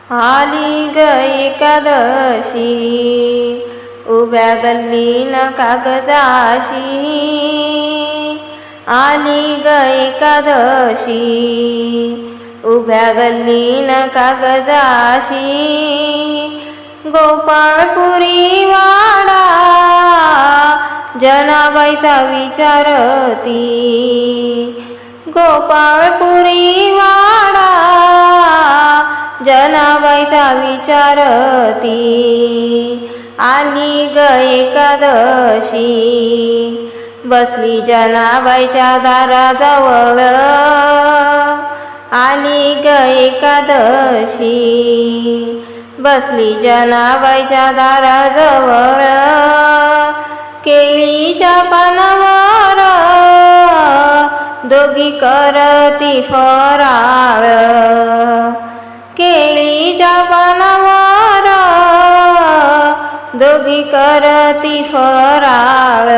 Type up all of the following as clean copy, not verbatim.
आली ग एकादशी उभ्या गल्लीन कागदाशी, आली ग एकादशी उभ्या गल्लीन कागदाशी, गोपाळपुरी वाडा जनाबाईचा विचारती, गोपाळपुरी वाडा जनाबाईचा विचारती, आली ग एकादशी बसली जनाबाईच्या दाराजवळ, आली ग एकादशी बसली जनाबाईच्या दाराजवळ, केळीच्या पानावर दोघी करती फराळ, केळीच्या पानावर दोघी करती फराळ,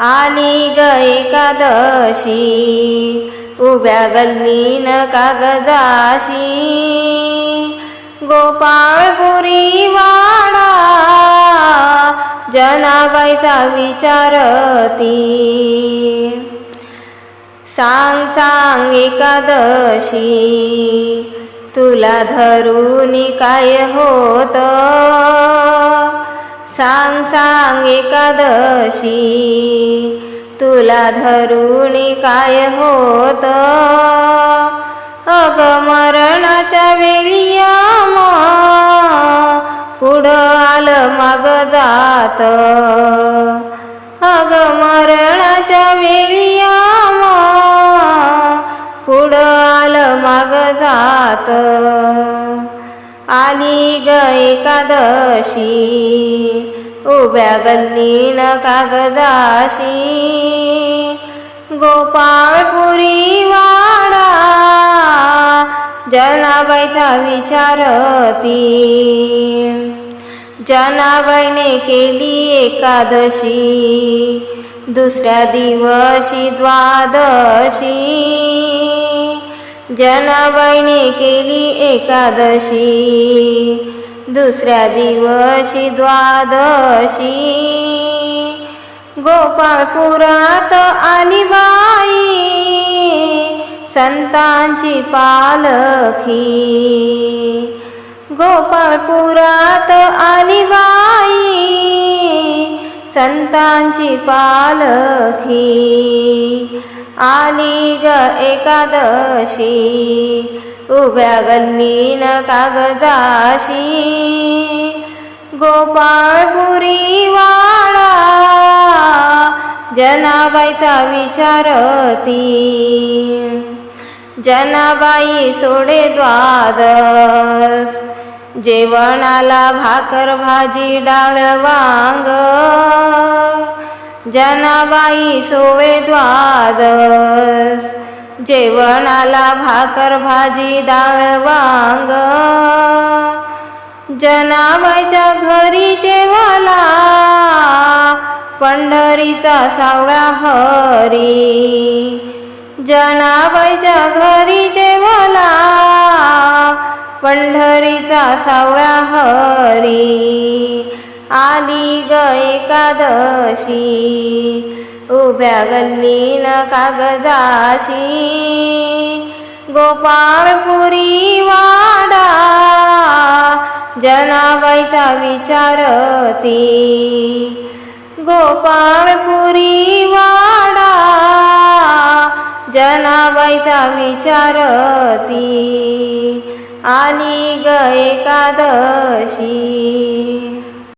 आली ग एकादशी उभ्या गल्लीन कागदाशी, गोपाळपुरी वाडा जनाबाईचा विचारती, सांग सांग एकादशी तुला धरून काय होत, सांग सांग एकादशी तुला धरून काय होत, अग मरणाच्या वेळी पुढं आलं माग जात, अग मरणाच्या वेळी पुढं आलं माग जात, आली ग एकादशी उभ्या गल्लीन कागदाशी, गोपाळपुरी वाडा जनाबाईचा विचारती, जनाबाईने केली एकादशी दुसऱ्या दिवशी द्वादशी, जनाबाईने केली एकादशी दुसऱ्या दिवशी द्वादशी, गोपाळपुरात आली बाई संतांची पालखी, गोपाळपुरात आली बाई संतांची पालखी, आली ग एकादशी उभ्या गल्लीन कागदाशी, गोपाळपुरी वाडा जनाबाईचा विचारती, जनाबाई सोडे द्वादस जेवणाला भाकर भाजी डाळ वांग, जनाबाई सोळे द्वादस जेवणाला भाकर भाजी डाळ वांग, जनाबाईच्या घरी जेवाला पंढरीचा सावळा हरी, जनाबाईच्या घरी जेवाला पंढरीचा सावळा हरी, आली ग एकादशी उभ्या गल्लीन कागदाशी, गोपाळपुरी वाडा जनाबाईचा विचारती, गोपाळपुरी वाडा जनाबाईचा विचारती, आली ग एकादशी।